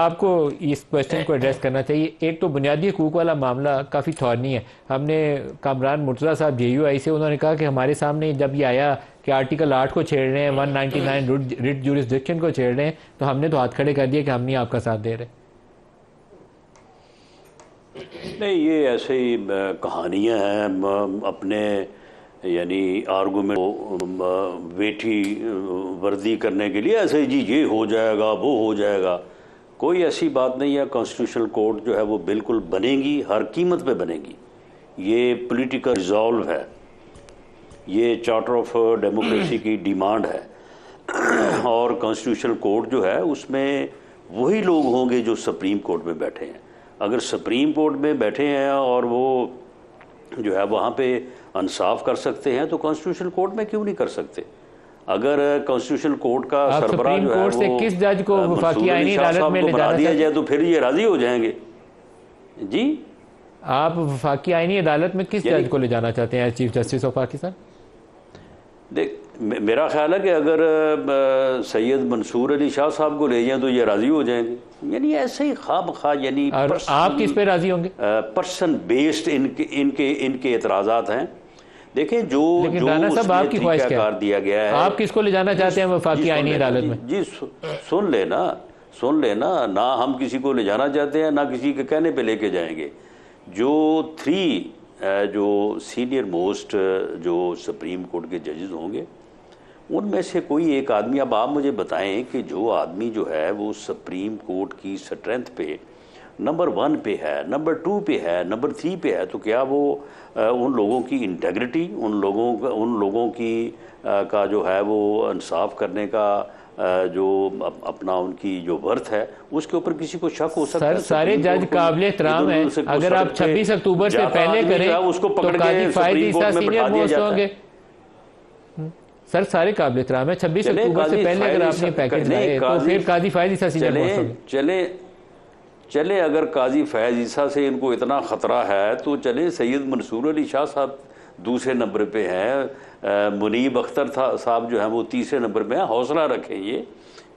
आपको इस क्वेश्चन को एड्रेस करना चाहिए। एक तो बुनियादी हकूक़ वाला मामला काफ़ी थॉर्नी है। हमने कामरान मुर्तज़ा साहब JUI से, उन्होंने कहा कि हमारे सामने जब ये आया कि आर्टिकल 8 को छेड़ रहे हैं, 199 रिट जुरिस्डिक्शन को छेड़ रहे हैं, तो हमने तो हाथ खड़े कर दिए कि हम नहीं आपका साथ दे रहे। नहीं, ये ऐसे ही कहानियाँ हैं अपने, यानी आर्गूमेंट वेठी वर्दी करने के लिए, ऐसे जी ये हो जाएगा वो हो जाएगा। कोई ऐसी बात नहीं है। कॉन्स्टिट्यूशनल कोर्ट जो है वो बिल्कुल बनेगी, हर कीमत पे बनेगी। ये पॉलिटिकल रिजॉल्व है, ये चार्टर ऑफ डेमोक्रेसी की डिमांड है। और कॉन्स्टिट्यूशनल कोर्ट जो है उसमें वही लोग होंगे जो सुप्रीम कोर्ट में बैठे हैं। अगर सुप्रीम कोर्ट में बैठे हैं और वो जो है वहाँ पे इंसाफ कर सकते हैं, तो कॉन्स्टिट्यूशनल कोर्ट में क्यों नहीं कर सकते? अगर कॉन्स्टिट्यूशनल कोर्ट का सरबराह जो है वो किस जज को वफाकी आईनी अदालत में ले बना दिया जाए तो फिर ये राजी हो जाएंगे। जी, आप वफाकी आईनी अदालत में किस जज को ले जाना चाहते हैं, चीफ जस्टिस ऑफ पाकिस्तान? देख, मेरा ख्याल है कि अगर सैयद मंसूर अली शाह साहब को ले जाएं तो ये राजी हो जाएंगे। यानी ऐसे ही खाम-खा, यानी आप किस पे राजी होंगे? पर्सन बेस्ड इनके एतराज़ात हैं। देखें, जो राना साहब आपकी ख्वाहिश क्या है? दिया गया है, आप किसको ले जाना चाहते हैं वफाकी आईनी अदालत में? जी सुन लेना ना हम किसी को ले जाना चाहते हैं, ना किसी के कहने पे लेके जाएंगे। जो जो सीनियर मोस्ट जो सुप्रीम कोर्ट के जजेस होंगे, उनमें से कोई एक आदमी, अब आप मुझे बताएं कि जो आदमी जो है वो सुप्रीम कोर्ट की स्ट्रेंथ पे नंबर 1 पे है, नंबर 2 पे है, नंबर 3 पे है, तो क्या वो उन लोगों की इंटेग्रिटी, उन लोगों की का जो है वो इंसाफ करने का जो अपना उनकी जो वर्थ है, उसके ऊपर किसी को शक हो सकता है? सर, सारे जज काबिल एहतराम हैं। अगर आप 26 अक्टूबर से पहले करें उसको पकड़ तो काजी फायद ईसा सीनियर मोस्ट होंगे। सर, सारे काबिल एहतराम है। 26 अक्टूबर से पहले अगर आपने पैकेज लाए तो फिर काजी फायद ईसा सीनियर मोस्ट होंगे। चले अगर काजी फैज़ ईसा से इनको इतना ख़तरा है तो चले सैयद मंसूर अली शाह साहब दूसरे नंबर पे हैं, मुनीब अख्तर साहब जो हैं वो तीसरे नंबर पे हैं। हौसला रखें। ये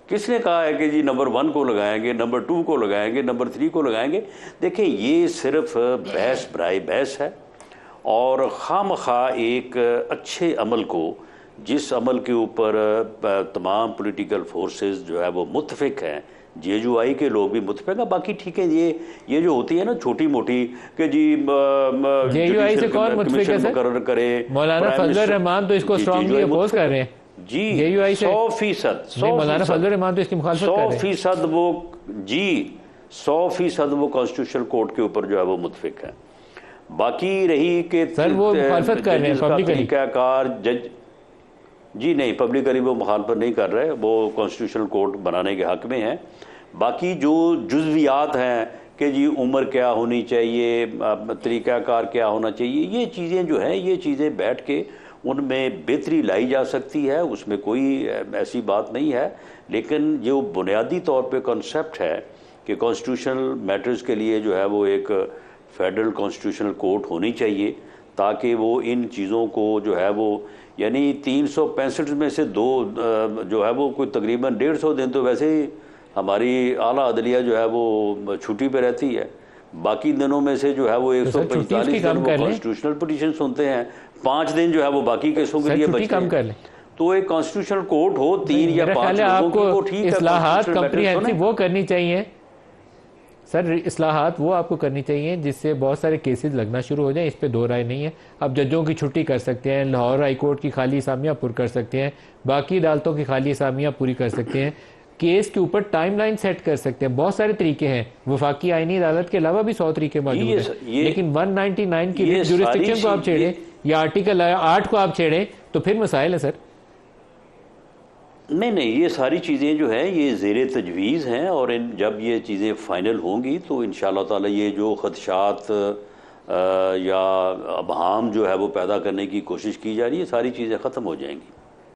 किसने कहा है कि जी नंबर 1 को लगाएंगे, नंबर 2 को लगाएंगे, नंबर 3 को लगाएंगे? देखें, ये सिर्फ बहस बराए बहस है और खामखा एक अच्छे अमल को, जिस अमल के ऊपर तमाम पॉलिटिकल फोर्सेस जो है वो मुत्तफिक हैं, JUI के लोग भी मुत्तफिक है। बाकी ठीक है, ये जो होती है ना छोटी मोटी कि जी JUI से कौन मुत्तफिक है सर? करे मौलाना फजलुर रहमान तो इसको स्ट्रांगली अपोज कर रहे हैं जी। JUI से 100% मौलाना फजलुर रहमान तो इसकी मुखालफत कर रहे हैं। 100% वो जी 100% वो कॉन्स्टिट्यूशनल कोर्ट के ऊपर जो है वो मुत्तफिक है। बाकी रही कि सर वो मुखालफत कर रहे हैं पब्लिकली, जज जी नहीं, पब्लिकली वो मुखालफत नहीं कर रहे, वो कॉन्स्टिट्यूशनल कोर्ट बनाने के हक में हैं। बाकी जो जुज़वियात हैं कि जी उम्र क्या होनी चाहिए, तरीक़ाकार क्या होना चाहिए, ये चीज़ें जो हैं, ये चीज़ें बैठ के उनमें बेहतरी लाई जा सकती है, उसमें कोई ऐसी बात नहीं है। लेकिन जो बुनियादी तौर पे कॉन्सेप्ट है कि कॉन्स्टिट्यूशनल मैटर्स के लिए जो है वो एक फेडरल कॉन्स्टिट्यूशनल कोर्ट होनी चाहिए, ताकि वो इन चीज़ों को जो है वो, यानी 365 में से 2 जो है वो कोई तकरीबन 150 दिन तो वैसे ही हमारी आला अदलिया जो है वो छुट्टी पे रहती है। बाकी दिनों में से जो है वो 145 दिन वो कॉन्स्टिट्यूशनल पिटीशन सुनते हैं, 5 दिन जो है वो बाकी केसों के लिए बचते हैं। तो एक कॉन्स्टिट्यूशनल कोर्ट हो 3 या 5 लोगों की, वो ठीक है। इस्लाहात कंप्रीहेंसिव वो करनी चाहिए सर, इस्लाहात वो आपको करनी चाहिए जिससे बहुत सारे केसेस लगना शुरू हो जाएं। इस पे दो राय नहीं है। अब जजों की छुट्टी कर सकते हैं, लाहौर हाई कोर्ट की खाली असामियाँ पुर कर सकते हैं, बाकी अदालतों की खाली असामियाँ पूरी कर सकते हैं, केस के ऊपर टाइमलाइन सेट कर सकते हैं। बहुत सारे तरीके हैं। वफाकी आईनी अदालत के अलावा भी 100 तरीके मौजूद हैं। लेकिन 199 की जुरिस्डिक्शन को आप छेड़ें या आर्टिकल 8 को आप छेड़ें तो फिर मसाइल है सर। नहीं, ये सारी चीज़ें जो हैं ये ज़ेरे तजवीज़ हैं, और जब ये चीज़ें फ़ाइनल होंगी तो इंशाअल्लाह ताला ये जो ख़दशात या अबहाम जो है वो पैदा करने की कोशिश की जा रही है, सारी चीज़ें ख़त्म हो जाएंगी।